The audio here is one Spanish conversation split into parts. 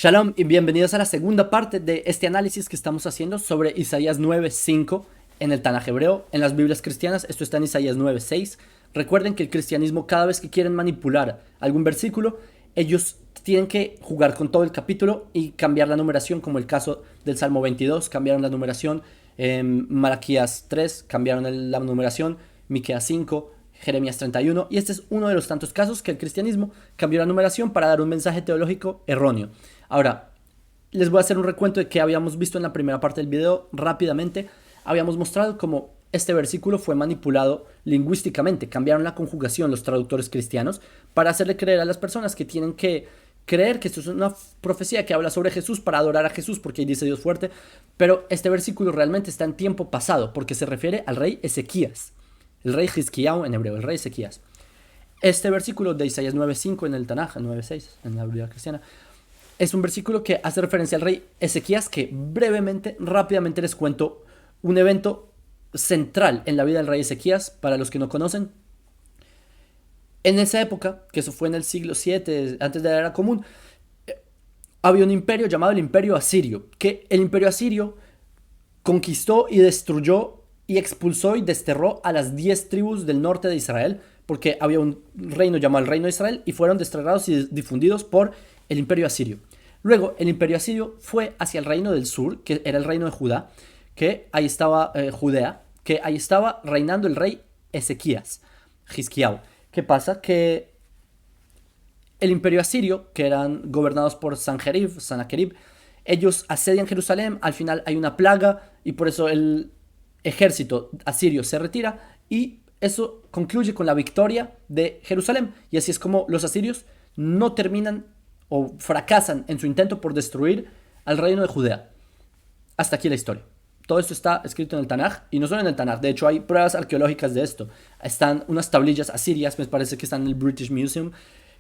Shalom y bienvenidos a la segunda parte de este análisis que estamos haciendo sobre Isaías 9:5 en el Tanaj hebreo, en las Biblias cristianas. Esto está en Isaías 9:6. Recuerden que el cristianismo, cada vez que quieren manipular algún versículo, ellos tienen que jugar con todo el capítulo y cambiar la numeración, como el caso del Salmo 22, cambiaron la numeración, en Malaquías 3 cambiaron la numeración, Miqueas 5, Jeremías 31, y este es uno de los tantos casos que el cristianismo cambió la numeración para dar un mensaje teológico erróneo. Ahora, les voy a hacer un recuento de qué habíamos visto en la primera parte del video rápidamente. Habíamos mostrado cómo este versículo fue manipulado lingüísticamente. Cambiaron la conjugación los traductores cristianos para hacerle creer a las personas que tienen que creer que esto es una profecía que habla sobre Jesús para adorar a Jesús, porque ahí dice Dios fuerte. Pero este versículo realmente está en tiempo pasado, porque se refiere al rey Ezequías. El rey Hizkiyahu en hebreo, el rey Ezequías. Este versículo de Isaías 9:5 en el Tanaj, 9:6 en la Biblia cristiana, es un versículo que hace referencia al rey Ezequías, que brevemente, rápidamente les cuento un evento central en la vida del rey Ezequías, para los que no conocen. En esa época, que eso fue en el siglo 7, antes de la era común, había un imperio llamado el Imperio Asirio, que el Imperio Asirio conquistó y destruyó y expulsó y desterró a las 10 tribus del norte de Israel, porque había un reino llamado el Reino de Israel y fueron desterrados y difundidos por el Imperio Asirio. Luego, el Imperio Asirio fue hacia el reino del sur, que era el reino de Judá, que ahí estaba Judea, que ahí estaba reinando el rey Ezequías, Hizkiyahu. ¿Qué pasa? Que el Imperio Asirio, que eran gobernados por Sannacherib, ellos asedian Jerusalén, al final hay una plaga y por eso el ejército asirio se retira y eso concluye con la victoria de Jerusalén. Y así es como los asirios no terminan o fracasan en su intento por destruir al reino de Judea. Hasta aquí la historia. Todo esto está escrito en el Tanaj, y no solo en el Tanaj, de hecho hay pruebas arqueológicas de esto. Están unas tablillas asirias, me parece que están en el British Museum,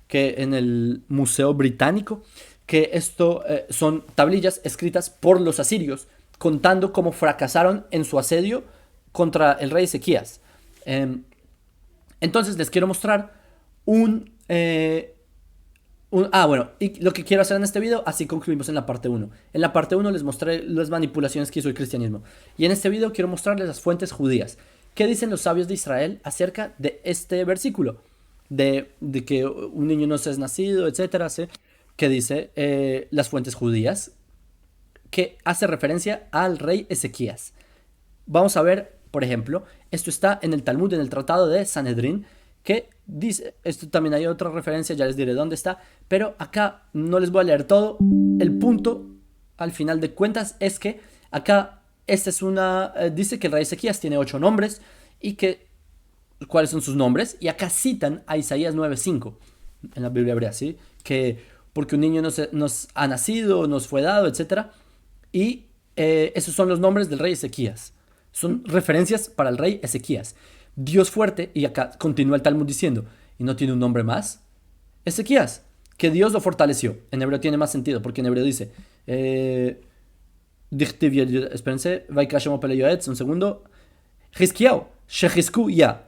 que en el Museo Británico, que esto son tablillas escritas por los asirios, contando cómo fracasaron en su asedio contra el rey Ezequías. Entonces les quiero mostrar bueno, y lo que quiero hacer en este video, así concluimos en la parte 1. En la parte 1 les mostré las manipulaciones que hizo el cristianismo. Y en este video quiero mostrarles las fuentes judías. ¿Qué dicen los sabios de Israel acerca de este versículo? De que un niño no se es nacido, etcétera. ¿Sí? Que dice las fuentes judías, que hace referencia al rey Ezequías. Vamos a ver, por ejemplo, esto está en el Talmud, en el Tratado de Sanedrín, que dice, esto también hay otra referencia, ya les diré dónde está, pero acá no les voy a leer todo. El punto, al final de cuentas, es que acá esta es dice que el rey Ezequías tiene 8 nombres y que cuáles son sus nombres, y acá citan a Isaías 9:5 en la Biblia hebrea, ¿sí? Que porque un niño nos ha nacido, nos fue dado, etcétera, y esos son los nombres del rey Ezequías. Son referencias para el rey Ezequías. Dios fuerte, y acá continúa el Talmud diciendo, ¿y no tiene un nombre más? Ezequías, que Dios lo fortaleció. En hebreo tiene más sentido, porque en hebreo dice, espérense, un segundo, Hizkiyahu, Shehizku ya.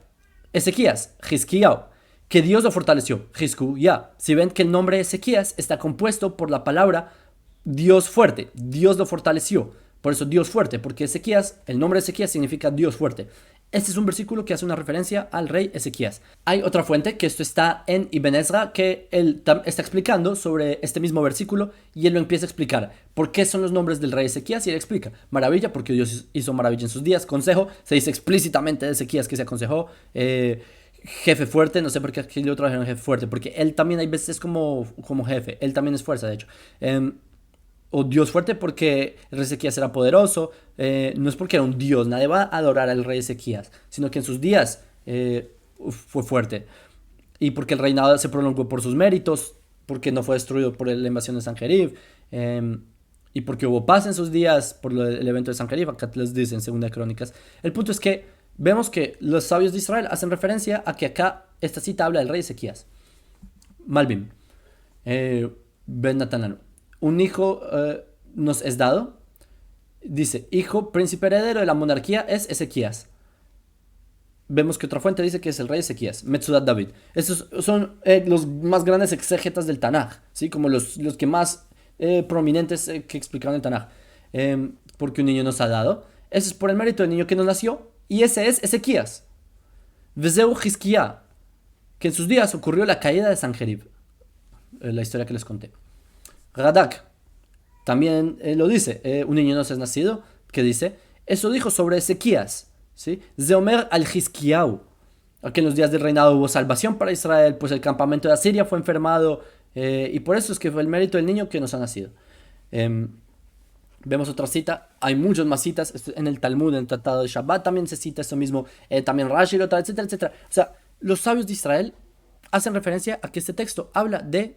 Ezequías, Hizkiyahu, que Dios lo fortaleció, Hizku ya. Si ven que el nombre Ezequías está compuesto por la palabra Dios fuerte, Dios lo fortaleció. Por eso Dios fuerte, porque Ezequías, el nombre de Ezequías significa Dios fuerte. Este es un versículo que hace una referencia al rey Ezequías. Hay otra fuente, que esto está en Ibn Ezra, que él está explicando sobre este mismo versículo, y él lo empieza a explicar. ¿Por qué son los nombres del rey Ezequías? Y él explica, maravilla, porque Dios hizo maravilla en sus días. Consejo, se dice explícitamente de Ezequías que se aconsejó. Jefe fuerte, no sé por qué aquí lo trajeron jefe fuerte, porque él también hay veces como jefe, él también es fuerza, de hecho. O Dios fuerte porque el rey Ezequías era poderoso. No es porque era un dios, nadie va a adorar al rey Ezequías, sino que en sus días fue fuerte. Y porque el reinado se prolongó por sus méritos, porque no fue destruido por la invasión de Sanjerib, y porque hubo paz en sus días por el evento de Sanjerib. Acá les dice en Segunda de Crónicas. El punto es que vemos que los sabios de Israel hacen referencia a que acá esta cita habla del rey Ezequías. Malbim, Ben Natanano. Un hijo nos es dado. Dice, hijo, príncipe heredero de la monarquía es Ezequías. Vemos que otra fuente dice que es el rey Ezequías, Metzudat David. Estos son los más grandes exégetas del Tanaj, ¿sí? Como los que más prominentes que explicaron el Tanaj. Porque un niño nos ha dado. Eso es por el mérito del niño que nos nació. Y ese es Ezequías. Vezeu Hizkiah, que en sus días ocurrió la caída de Sanjerib. La historia que les conté. Radak también lo dice. Un niño nos es nacido. Que dice, eso dijo sobre Ezequías. ¿Sí? Zeomer al Hizkiah. Que en los días del reinado hubo salvación para Israel, pues el campamento de Asiria fue enfermado, y por eso es que fue el mérito del niño que nos ha nacido. Vemos otra cita, hay muchas más citas, en el Talmud, en el Tratado de Shabbat también se cita eso mismo, también Rashi, etcétera, etcétera. O sea, los sabios de Israel hacen referencia a que este texto habla de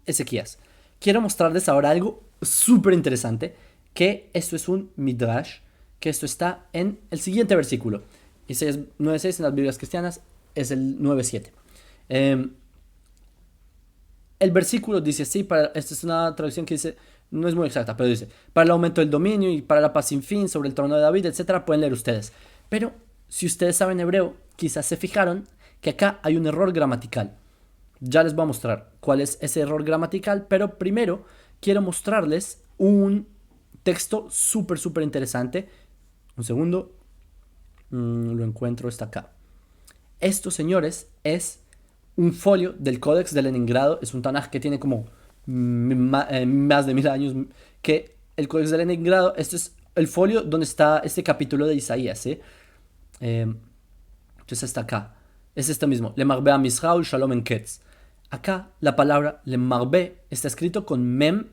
Ezequías. Quiero mostrarles ahora algo súper interesante, que esto es un midrash, que esto está en el siguiente versículo. Isaías 9.6 en las Biblias cristianas es el 9.7. El versículo dice así, esta es una traducción que dice, no es muy exacta, pero dice, para el aumento del dominio y para la paz sin fin sobre el trono de David, etcétera, pueden leer ustedes. Pero si ustedes saben hebreo, quizás se fijaron que acá hay un error gramatical. Ya les voy a mostrar cuál es ese error gramatical, pero primero quiero mostrarles un texto súper interesante. Un segundo. Lo encuentro, está acá. Esto, señores, es un folio del Códex de Leningrado. Es un Tanaj que tiene como más de 1000 años. Que el Códex de Leningrado, esto es el folio donde está este capítulo de Isaías. Entonces está acá. Es este mismo. Le marbe a Misrael Shalom en Ketz. Acá la palabra le marbe está escrito con mem,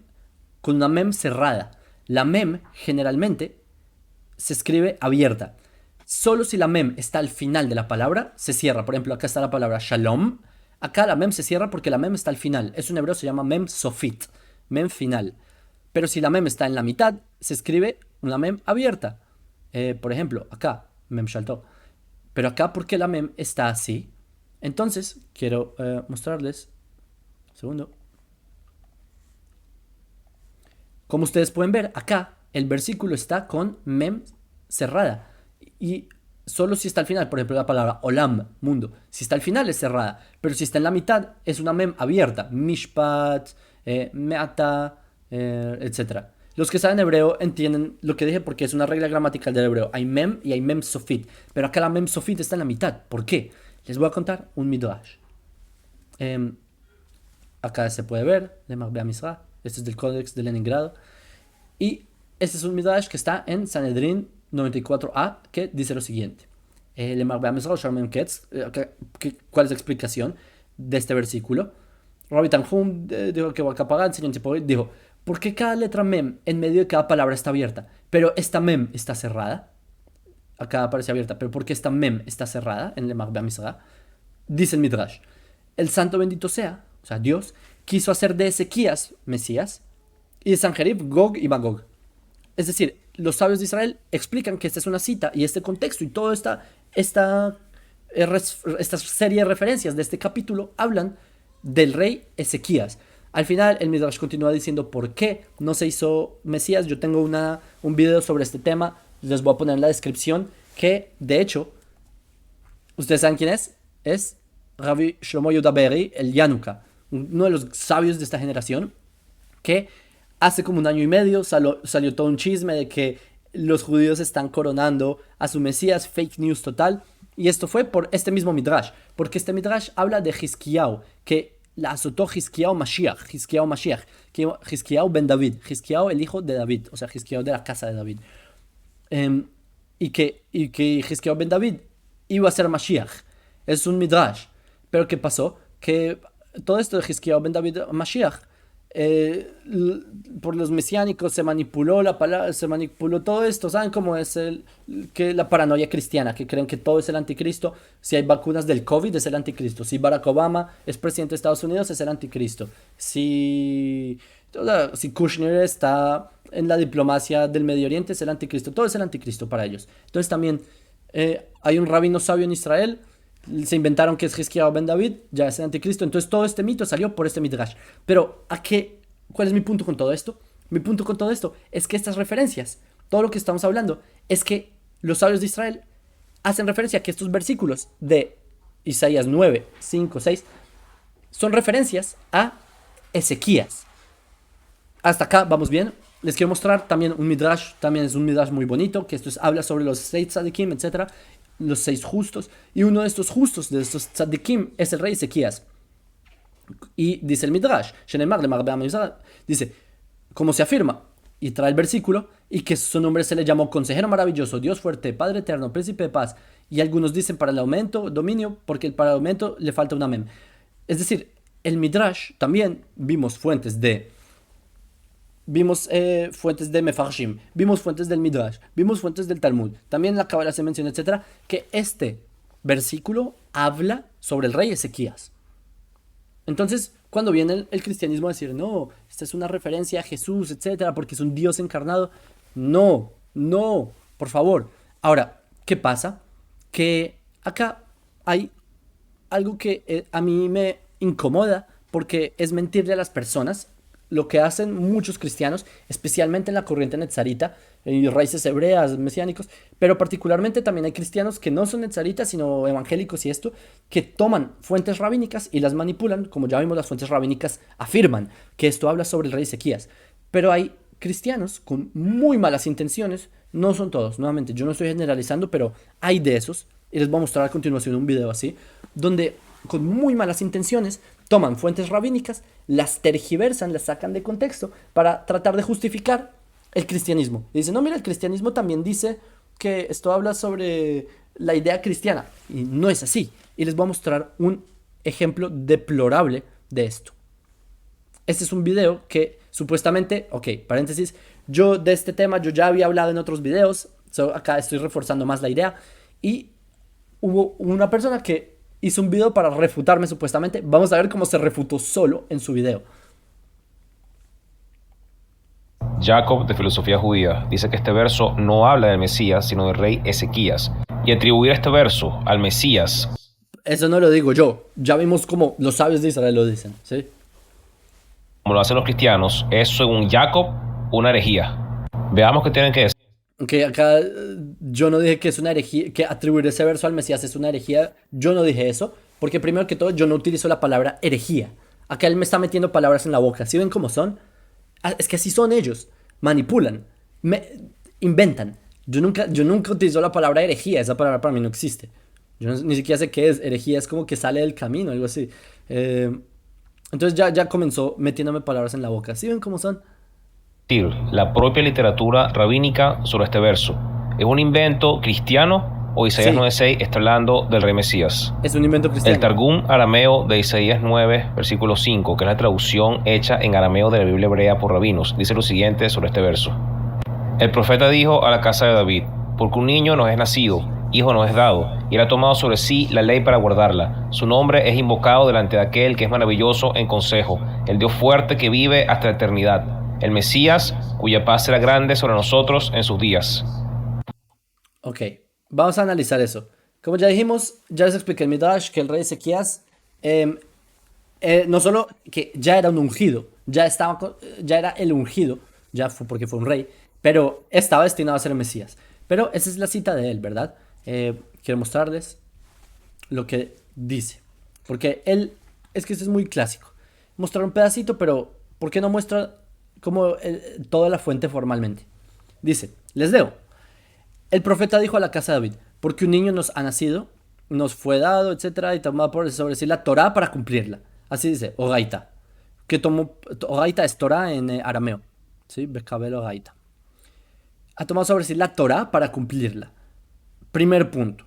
con una mem cerrada. La mem generalmente se escribe abierta. Solo si la mem está al final de la palabra, se cierra. Por ejemplo, acá está la palabra shalom. Acá la mem se cierra porque la mem está al final. Eso en hebreo se llama mem sofit, mem final. Pero si la mem está en la mitad, se escribe una mem abierta. Por ejemplo, acá, mem shalto. Pero acá, ¿por qué la mem está así? Entonces, quiero mostrarles. Un segundo. Como ustedes pueden ver, acá el versículo está con mem cerrada. Y solo si está al final, por ejemplo, la palabra olam, mundo, si está al final es cerrada, pero si está en la mitad es una mem abierta, mishpat, meata, etc. Los que saben hebreo entienden lo que dije porque es una regla gramatical del hebreo. Hay mem y hay mem sofit, pero acá la mem sofit está en la mitad. ¿Por qué? Les voy a contar un midrash. Acá se puede ver, de Marbea Misra, este es del Códex de Leningrado, y este es un midrash que está en Sanedrín 94a, que dice lo siguiente. ¿Cuál es la explicación de este versículo? Rabbi Tanhum dijo que Wakapagan, dijo, ¿por qué cada letra mem en medio de cada palabra está abierta? Pero esta mem está cerrada. Acá aparece abierta, pero ¿por qué esta mem está cerrada en el Marbea Misra? Dice el midrash, el santo bendito sea, o sea, Dios, quiso hacer de Ezequías Mesías y de Sanjerib Gog y Magog. Es decir, los sabios de Israel explican que esta es una cita y este contexto y toda esta serie de referencias de este capítulo hablan del rey Ezequías. Al final el Midrash continúa diciendo por qué no se hizo Mesías. Yo tengo un video sobre este tema, les voy a poner en la descripción, que de hecho, ¿ustedes saben quién es? Es Rabbi Shlomo Yehuda Be'eri, el Yanuka, uno de los sabios de esta generación, que hace como un año y medio salió todo un chisme de que los judíos están coronando a su Mesías, fake news total. Y esto fue por este mismo Midrash, porque este Midrash habla de Hizkiyahu, que la azotó Hizkiyahu Mashiach, Hizkiyahu ben David, Hizkiyahu el hijo de David, o sea, Hizkiyahu de la casa de David. Y que Hizkiyahu ben David iba a ser Mashiach. Es un Midrash. Pero ¿qué pasó? Que todo esto de Hizkiyahu ben David Mashiach, por los mesiánicos se manipuló la palabra, se manipuló todo esto. ¿Saben cómo es que la paranoia cristiana? Que creen que todo es el anticristo. Si hay vacunas del COVID es el anticristo. Si Barack Obama es presidente de Estados Unidos es el anticristo. Si Kushner está en la diplomacia del Medio Oriente es el anticristo. Todo es el anticristo para ellos. Entonces también hay un rabino sabio en Israel. Se inventaron que es Hizkiyahu ben David, ya es el anticristo. Entonces todo este mito salió por este midrash. Pero ¿cuál es mi punto con todo esto? Mi punto con todo esto es que estas referencias, todo lo que estamos hablando, es que los sabios de Israel hacen referencia a que estos versículos de Isaías 9, 5, 6 son referencias a Ezequías. Hasta acá vamos bien. Les quiero mostrar también un midrash, también es un midrash muy bonito, que habla sobre los 6 tzadikim, etcétera, los 6 justos. Y uno de estos justos, de estos tzadikim, es el rey Ezequías. Y dice el midrash, dice, como se afirma, y trae el versículo, y que su nombre se le llamó Consejero Maravilloso, Dios Fuerte, Padre Eterno, Príncipe de Paz. Y algunos dicen para el aumento, dominio, porque para el aumento le falta una mem. Es decir, el midrash también vimos fuentes de Mefarshim, vimos fuentes del Midrash, vimos fuentes del Talmud, también en la Cábala se menciona, etcétera, que este versículo habla sobre el rey Ezequías. Entonces, cuando viene el cristianismo a decir, no, esta es una referencia a Jesús, etcétera, porque es un Dios encarnado, no, no, por favor. Ahora, ¿qué pasa? Que acá hay algo que a mí me incomoda porque es mentirle a las personas. Lo que hacen muchos cristianos, especialmente en la corriente netzarita, y raíces hebreas, mesiánicos, pero particularmente también hay cristianos que no son netzaritas, sino evangélicos y esto, que toman fuentes rabínicas y las manipulan, como ya vimos las fuentes rabínicas afirman que esto habla sobre el rey Ezequías, pero hay cristianos con muy malas intenciones, no son todos, nuevamente, yo no estoy generalizando, pero hay de esos, y les voy a mostrar a continuación un video así, donde con muy malas intenciones toman fuentes rabínicas, las tergiversan, las sacan de contexto para tratar de justificar el cristianismo. Y dicen, no, mira, el cristianismo también dice que esto habla sobre la idea cristiana. Y no es así. Y les voy a mostrar un ejemplo deplorable de esto. Este es un video que supuestamente, ok, paréntesis, yo de este tema yo ya había hablado en otros videos, acá estoy reforzando más la idea, y hubo una persona que hizo un video para refutarme supuestamente. Vamos a ver cómo se refutó solo en su video. Jacob, de filosofía judía, dice que este verso no habla del Mesías, sino del rey Ezequías. Y atribuir este verso al Mesías, Eso no lo digo yo. Ya vimos cómo los sabios de Israel lo dicen, ¿sí? como lo hacen los cristianos, es, según Jacob, una herejía. Veamos qué tienen que decir. Que acá yo no dije que es una herejía, que atribuir ese verso al Mesías es una herejía. Yo no dije eso, porque primero que todo yo no utilizo la palabra herejía. Acá él me está metiendo palabras en la boca. ¿Sí ven cómo son? Es que así son ellos. Manipulan, inventan. Yo nunca utilizo la palabra herejía. Esa palabra para mí no existe. Ni siquiera sé qué es. Herejía es como que sale del camino, algo así. Entonces ya comenzó metiéndome palabras en la boca. ¿Sí ven cómo son? La propia literatura rabínica sobre este verso. ¿Es un invento cristiano o Isaías Sí. 9:6 está hablando del rey Mesías? Es un invento cristiano. El Targum arameo de Isaías 9, versículo 5, que es la traducción hecha en arameo de la Biblia hebrea por rabinos, dice lo siguiente sobre este verso. El profeta dijo a la casa de David, porque un niño nos es nacido, hijo nos es dado, y él ha tomado sobre sí la ley para guardarla. Su nombre es invocado delante de aquel que es maravilloso en consejo, el Dios fuerte que vive hasta la eternidad, el Mesías, cuya paz será grande sobre nosotros en sus días. Ok, vamos a analizar eso. Como ya dijimos, ya les expliqué en Midrash que el rey Ezequías no solo que ya era un ungido, ya era el ungido, ya fue porque fue un rey, pero estaba destinado a ser el Mesías. Pero esa es la cita de él, ¿verdad? Quiero mostrarles lo que dice. Porque él, es que eso es muy clásico. Mostrar un pedacito, pero ¿por qué no muestra como toda la fuente formalmente? Dice, les leo. El profeta dijo a la casa de David, porque un niño nos ha nacido, nos fue dado, etcétera, y tomado por sobre sí la Torá para cumplirla. Así dice, Ogaita. Que tomó, Ogaita es Torá en arameo. ¿Sí? Becabel Ogaita. Ha tomado sobre sí la Torá para cumplirla. Primer punto.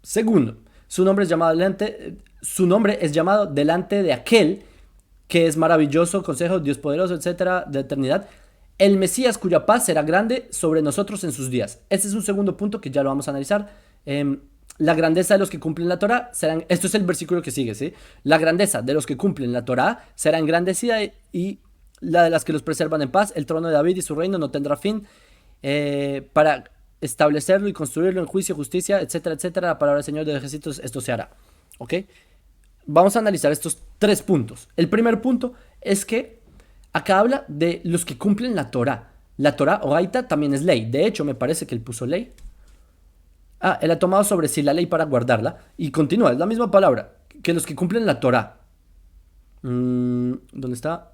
Segundo, su nombre es llamado delante de aquel que es maravilloso, consejo, Dios poderoso, etcétera, de eternidad. El Mesías cuya paz será grande sobre nosotros en sus días. Este es un segundo punto que ya lo vamos a analizar. La grandeza de los que cumplen la Torah serán... Esto es el versículo que sigue, ¿sí? La grandeza de los que cumplen la Torah será engrandecida y la de las que los preservan en paz. El trono de David y su reino no tendrá fin para establecerlo y construirlo en juicio, justicia, etcétera, etcétera. La palabra del Señor de ejércitos, esto se hará. ¿Ok? Vamos a analizar estos 3 puntos. El primer punto es que acá habla de los que cumplen la Torah. La Torah o Gaita también es ley. De hecho, me parece que él puso ley. Él ha tomado sobre sí la ley para guardarla. Y continúa, es la misma palabra. Que los que cumplen la Torah. ¿Dónde está?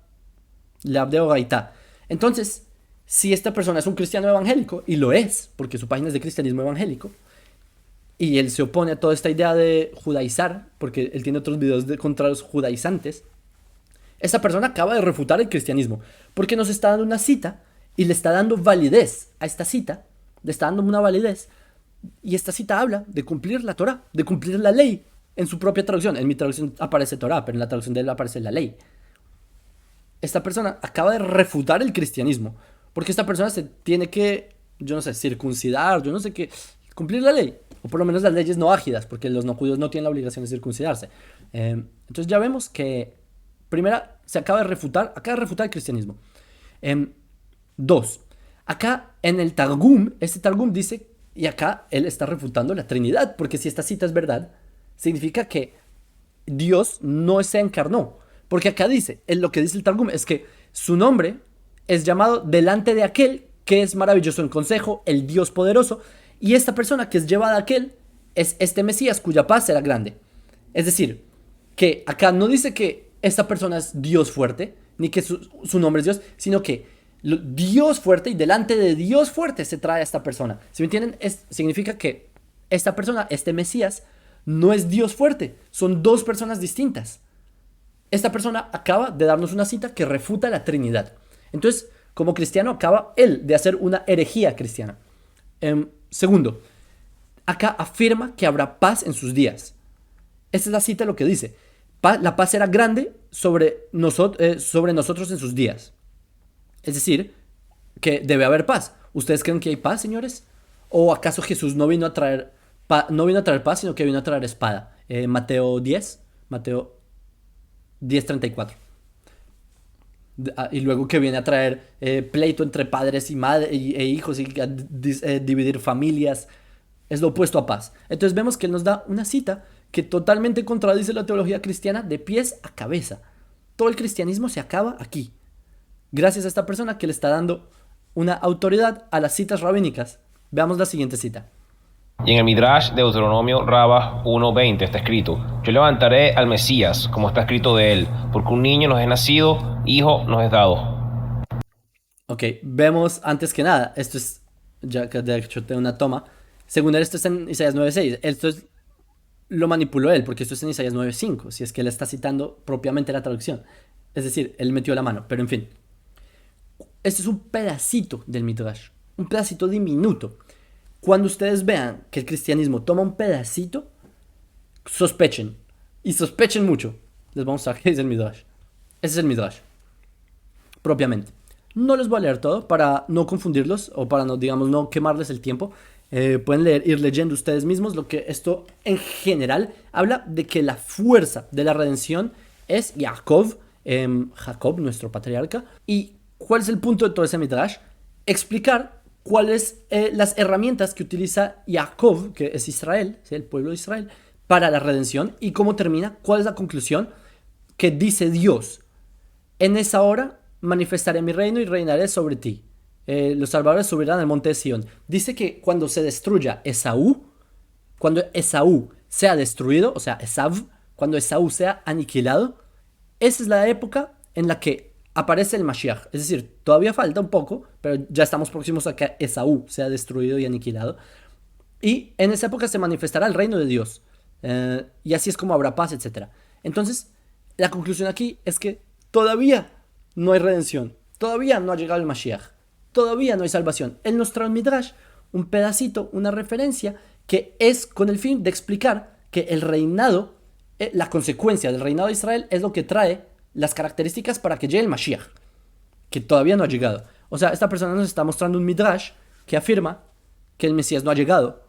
La de Gaita. Entonces, si esta persona es un cristiano evangélico, y lo es, porque su página es de cristianismo evangélico, y él se opone a toda esta idea de judaizar, porque él tiene otros videos contra los judaizantes, esta persona acaba de refutar el cristianismo, porque nos está dando una cita y le está dando validez a esta cita, le está dando una validez, y esta cita habla de cumplir la Torah, de cumplir la ley en su propia traducción. En mi traducción aparece Torah, pero en la traducción de él aparece la ley. Esta persona acaba de refutar el cristianismo, porque esta persona se tiene que, yo no sé, circuncidar, yo no sé qué, cumplir la ley, o por lo menos las leyes noágidas, porque los no judíos no tienen la obligación de circuncidarse. Entonces ya vemos que, primera, se acaba de refutar el cristianismo. Dos, acá en el Targum, este Targum dice, y acá él está refutando la Trinidad, porque si esta cita es verdad, significa que Dios no se encarnó. Porque acá dice, lo que dice el Targum es que su nombre es llamado delante de aquel que es maravilloso en consejo, el Dios poderoso, y esta persona que es llevada a aquel es este Mesías cuya paz será grande. Es decir, que acá no dice que esta persona es Dios fuerte, ni que su nombre es Dios, sino que Dios fuerte y delante de Dios fuerte se trae a esta persona. ¿Sí me entienden? Significa que esta persona, este Mesías, no es Dios fuerte, son dos personas distintas. Esta persona acaba de darnos una cita que refuta la Trinidad. Entonces, como cristiano, acaba él de hacer una herejía cristiana. Segundo, acá afirma que habrá paz en sus días. Esta es la cita, lo que dice. La paz será grande sobre nosotros en sus días. Es decir, que debe haber paz. ¿Ustedes creen que hay paz, señores? ¿O acaso Jesús no vino a traer paz, sino que vino a traer espada? Mateo 10:34. Y luego que viene a traer pleito entre padres e hijos y dividir familias. Es lo opuesto a paz. Entonces vemos que él nos da una cita que totalmente contradice la teología cristiana de pies a cabeza. Todo el cristianismo se acaba aquí, gracias a esta persona que le está dando una autoridad a las citas rabínicas. Veamos la siguiente cita. Y en el Midrash de Deuteronomio Rabba 1:20 está escrito: yo levantaré al Mesías, como está escrito de él, porque un niño nos es nacido, hijo nos es dado. Ok, vemos antes que nada, esto es, ya que de hecho tengo una toma, según él esto es en Isaías 9:6, esto lo manipuló él, porque esto es en Isaías 9:5, si es que él está citando propiamente la traducción. Es decir, él metió la mano, pero en fin. Este es un pedacito del Midrash, un pedacito diminuto. Cuando ustedes vean que el cristianismo toma un pedacito, sospechen. Y sospechen mucho. Les vamos a mostrar qué es el Midrash. Ese es el Midrash, propiamente. No les voy a leer todo para no confundirlos o para no, digamos, no quemarles el tiempo. Pueden ir leyendo ustedes mismos lo que esto en general habla de que la fuerza de la redención es Jacob, nuestro patriarca. ¿Y cuál es el punto de todo ese Midrash? Explicar cuáles las herramientas que utiliza Jacob, que es Israel, ¿sí? El pueblo de Israel, para la redención, y cómo termina, cuál es la conclusión que dice Dios. En esa hora manifestaré mi reino y reinaré sobre ti. Los salvadores subirán al monte de Sión. Dice que cuando se destruya Esaú, cuando Esaú sea destruido, o sea, cuando Esaú sea aniquilado, esa es la época en la que aparece el Mashiach. Es decir, todavía falta un poco, pero ya estamos próximos a que Esaú sea destruido y aniquilado. Y en esa época se manifestará el reino de Dios. Y así es como habrá paz, etc. Entonces, la conclusión aquí es que todavía no hay redención. Todavía no ha llegado el Mashiach. Todavía no hay salvación. Él nos trae un Midrash, un pedacito, una referencia, que es con el fin de explicar que el reinado, la consecuencia del reinado de Israel es lo que trae las características para que llegue el Mashiach, que todavía no ha llegado. O sea, esta persona nos está mostrando un Midrash que afirma que el Mesías no ha llegado.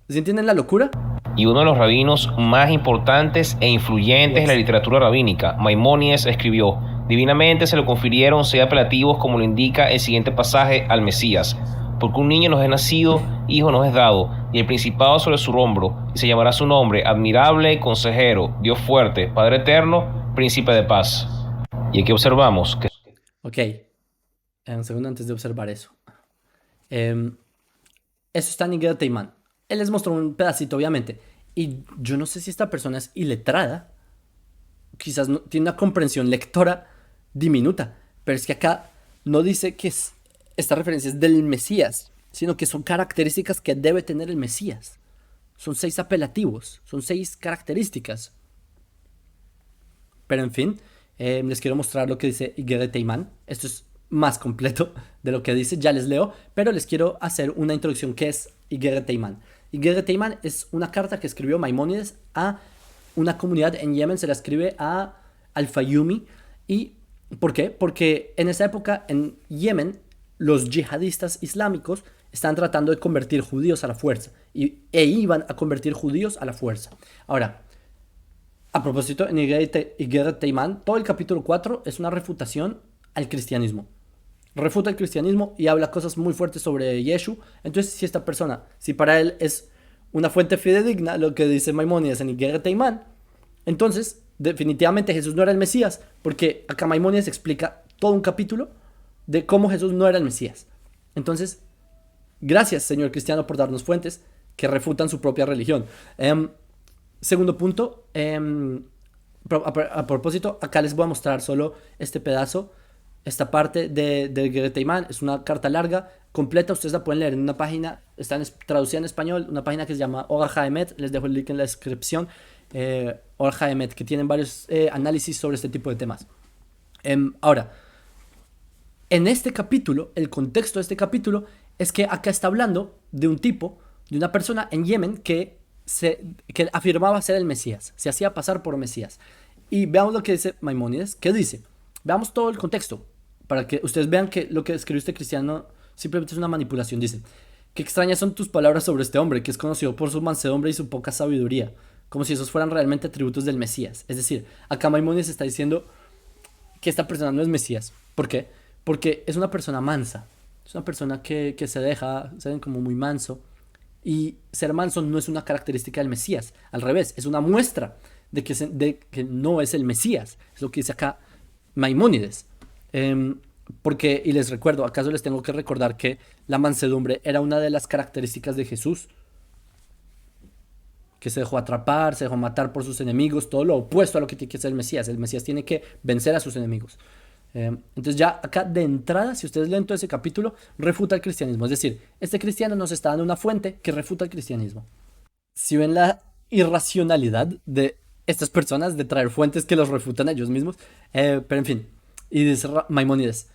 ¿Se entienden la locura? Y uno de los rabinos más importantes e influyentes en la literatura rabínica, Maimónides, escribió: divinamente se le confirieron 6 apelativos, como lo indica el siguiente pasaje, al Mesías, porque un niño nos es nacido, hijo nos es dado, y el principado sobre su hombro, y se llamará su nombre admirable, consejero, Dios fuerte, Padre eterno, príncipe de paz. Y aquí observamos que... Ok, un segundo antes de observar eso. Eso está en Igeret Teimán. Él les mostró un pedacito, obviamente. Y yo no sé si esta persona es iletrada. Quizás no, tiene una comprensión lectora diminuta. Pero es que acá no dice que esta referencia es del Mesías, sino que son características que debe tener el Mesías. Son 6 apelativos, son 6 características. Pero en fin, les quiero mostrar lo que dice Igeret Teimán. Esto es más completo de lo que dice, ya les leo, pero les quiero hacer una introducción que es Igeret Teimán. Igeret Teimán es una carta que escribió Maimónides a una comunidad en Yemen, se la escribe a Al-Fayumi. ¿Y por qué? Porque en esa época en Yemen los yihadistas islámicos estaban tratando de convertir judíos a la fuerza e iban a convertir judíos a la fuerza. Ahora, a propósito, en Igeret Teimán, todo el capítulo 4 es una refutación al cristianismo. Refuta el cristianismo y habla cosas muy fuertes sobre Yeshu. Entonces, si esta persona, si para él es una fuente fidedigna lo que dice Maimónides en Igeret Teimán, entonces definitivamente Jesús no era el Mesías, porque acá Maimónides explica todo un capítulo de cómo Jesús no era el Mesías. Entonces, gracias, señor cristiano, por darnos fuentes que refutan su propia religión. Segundo punto, a propósito, acá les voy a mostrar solo este pedazo. Esta parte de Igeret Teimán es una carta larga, completa, ustedes la pueden leer en una página, está traducida en español, una página que se llama Or HaEmet, les dejo el link en la descripción, Or HaEmet, que tienen varios análisis sobre este tipo de temas. Ahora, en este capítulo, el contexto de este capítulo es que acá está hablando de un tipo, de una persona en Yemen que afirmaba ser el Mesías, se hacía pasar por Mesías. Y veamos lo que dice Maimónides. ¿Qué dice? Veamos todo el contexto, para que ustedes vean que lo que escribió este cristiano simplemente es una manipulación. Dice: qué extrañas son tus palabras sobre este hombre, que es conocido por su mansedumbre y su poca sabiduría, como si esos fueran realmente atributos del Mesías. Es decir, acá Maimónides está diciendo que esta persona no es Mesías. ¿Por qué? Porque es una persona mansa, es una persona que se deja, ¿saben? Como muy manso. Y ser manso no es una característica del Mesías, al revés, es una muestra de que no es el Mesías. Es lo que dice acá Maimónides. Porque, y les recuerdo, acaso les tengo que recordar que la mansedumbre era una de las características de Jesús, que se dejó atrapar, se dejó matar por sus enemigos, todo lo opuesto a lo que tiene que ser el Mesías. El Mesías tiene que vencer a sus enemigos. Entonces ya acá de entrada, si ustedes leen todo ese capítulo, refuta el cristianismo. Es decir, este cristiano nos está dando una fuente que refuta el cristianismo. Si ven la irracionalidad de estas personas de traer fuentes que los refutan a ellos mismos, pero en fin, y dice Maimónides: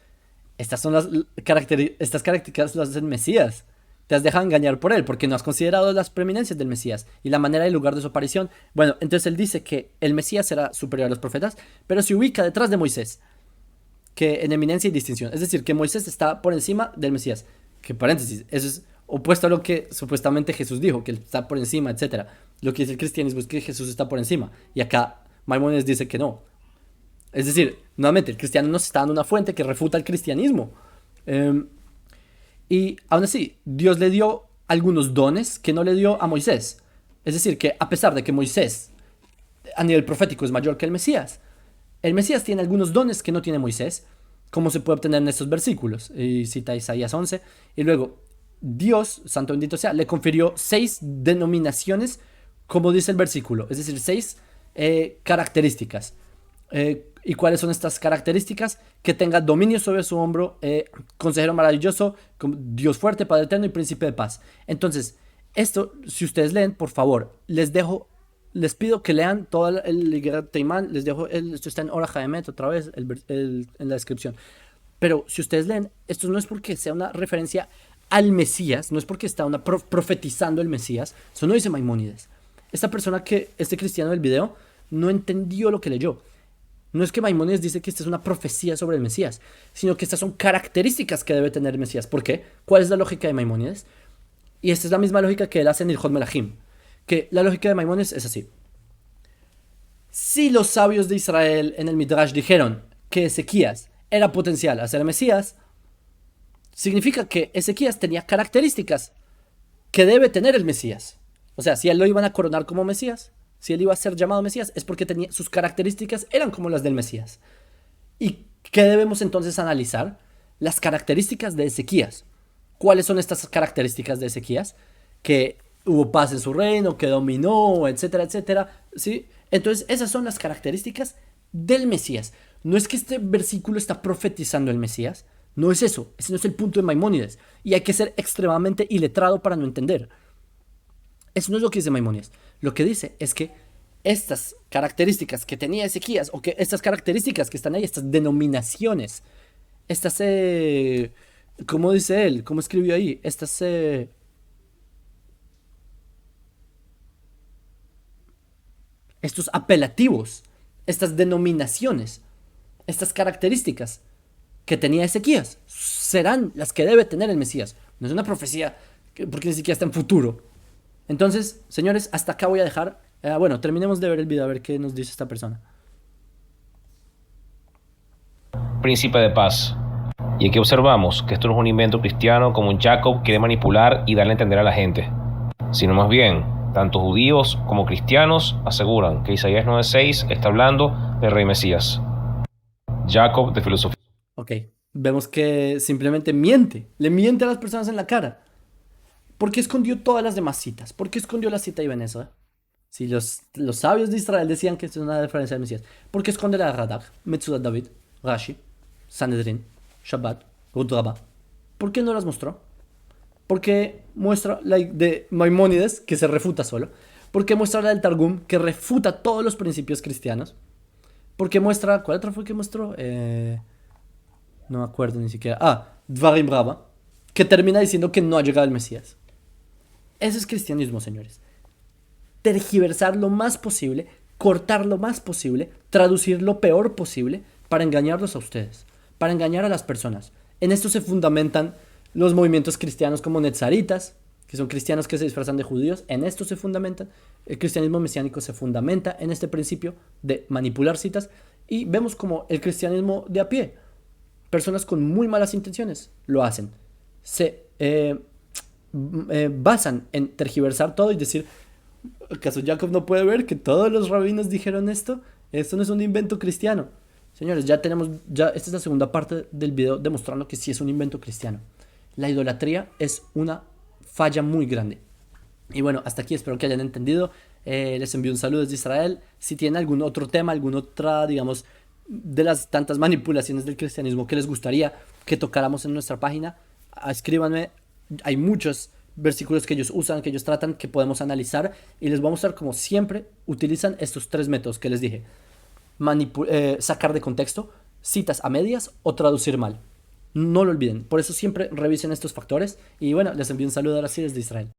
estas son estas características las del Mesías. Te has dejado engañar por él porque no has considerado las preeminencias del Mesías y la manera y lugar de su aparición. Bueno, entonces él dice que el Mesías será superior a los profetas, pero se ubica detrás de Moisés, que en eminencia y distinción. Es decir, que Moisés está por encima del Mesías. Que paréntesis, eso es opuesto a lo que supuestamente Jesús dijo, que él está por encima, etc. Lo que dice el cristianismo es que Jesús está por encima. Y acá Maimónides dice que no. Es decir, nuevamente, el cristiano nos está dando una fuente que refuta el cristianismo. Y aún así, Dios le dio algunos dones que no le dio a Moisés. Es decir, que a pesar de que Moisés a nivel profético es mayor que el Mesías tiene algunos dones que no tiene Moisés, como se puede obtener en estos versículos. Y cita Isaías 11. Y luego, Dios, santo bendito sea, le confirió 6 denominaciones, como dice el versículo. Es decir, 6 características. ¿Y cuáles son estas características? Que tenga dominio sobre su hombro, consejero maravilloso, Dios fuerte, Padre eterno y príncipe de paz. Entonces, esto, si ustedes leen, por favor, les pido que lean todo el Igeret Teimán. Les dejo, esto está en Or HaEmet otra vez, en la descripción. Pero si ustedes leen, esto no es porque sea una referencia al Mesías, no es porque está profetizando el Mesías. Eso no dice Maimónides. Este cristiano del video no entendió lo que leyó. No es que Maimónides dice que esta es una profecía sobre el Mesías, sino que estas son características que debe tener el Mesías. ¿Por qué? ¿Cuál es la lógica de Maimónides? Y esta es la misma lógica que él hace en Ilhot Melahim. Que la lógica de Maimónides es así: si los sabios de Israel en el Midrash dijeron que Ezequías era potencial a ser Mesías, significa que Ezequías tenía características que debe tener el Mesías. O sea, si él lo iban a coronar como Mesías, si él iba a ser llamado Mesías, es porque sus características eran como las del Mesías. ¿Y qué debemos entonces analizar? Las características de Ezequías. ¿Cuáles son estas características de Ezequías? Que hubo paz en su reino, que dominó, etcétera, etcétera, ¿sí? Entonces, esas son las características del Mesías. No es que este versículo está profetizando el Mesías, No es eso, ese no es el punto de Maimónides. Y hay que ser extremadamente iletrado para no entender. Eso no es lo que dice Maimónides. Lo que dice es que estas características que tenía Ezequías, o que estas características que están ahí, estas denominaciones, estas, ¿cómo dice él? ¿Cómo escribió ahí? Estos apelativos, estas denominaciones, estas características que tenía Ezequías, serán las que debe tener el Mesías. No es una profecía, porque ni siquiera está en futuro. Entonces, señores, hasta acá voy a dejar. Bueno, terminemos de ver el video a ver qué nos dice esta persona. Príncipe de paz. Y aquí observamos que esto no es un invento cristiano como un Jacob quiere manipular y darle a entender a la gente, sino más bien, tanto judíos como cristianos aseguran que Isaías 9:6 está hablando del rey Mesías. Jacob de filosofía. Ok, vemos que simplemente miente, le miente a las personas en la cara. ¿Por qué escondió todas las demás citas? ¿Por qué escondió la cita de Ibn-Ezra? Si los sabios de Israel decían que esto es una referencia al Mesías, ¿por qué esconde la de Radak, Metzudat David, Rashi, Sanedrin, Shabbat, Rut Rabbah? ¿Por qué no las mostró? ¿Por qué muestra la de Maimónides, que se refuta solo? ¿Por qué muestra la del Targum, que refuta todos los principios cristianos? ¿Por qué muestra... ¿Cuál otro fue que mostró? No me acuerdo ni siquiera. Dvarim Rabbah, que termina diciendo que no ha llegado el Mesías. Eso es cristianismo, señores. Tergiversar lo más posible, cortar lo más posible, traducir lo peor posible para engañarlos a ustedes, para engañar a las personas. En esto se fundamentan los movimientos cristianos como Netzaritas, que son cristianos que se disfrazan de judíos. En esto se fundamentan. El cristianismo mesiánico se fundamenta en este principio de manipular citas. Y vemos como el cristianismo de a pie, personas con muy malas intenciones, lo hacen. Se basan en tergiversar todo y decir, ¿acaso Jacob no puede ver que todos los rabinos dijeron esto? Esto no es un invento cristiano. Señores, esta es la segunda parte del video demostrando que sí es un invento cristiano. La idolatría es una falla muy grande. Y bueno, hasta aquí espero que hayan entendido. Les envío un saludo desde Israel. Si tienen algún otro tema, alguna otra, digamos, de las tantas manipulaciones del cristianismo que les gustaría que tocáramos en nuestra página, escríbanme. Hay muchos versículos que ellos usan, que ellos tratan, que podemos analizar, y les voy a mostrar cómo siempre utilizan estos tres métodos que les dije: sacar de contexto, citas a medias o traducir mal. No lo olviden, por eso siempre revisen estos factores. Y bueno, les envío un saludo ahora sí desde Israel.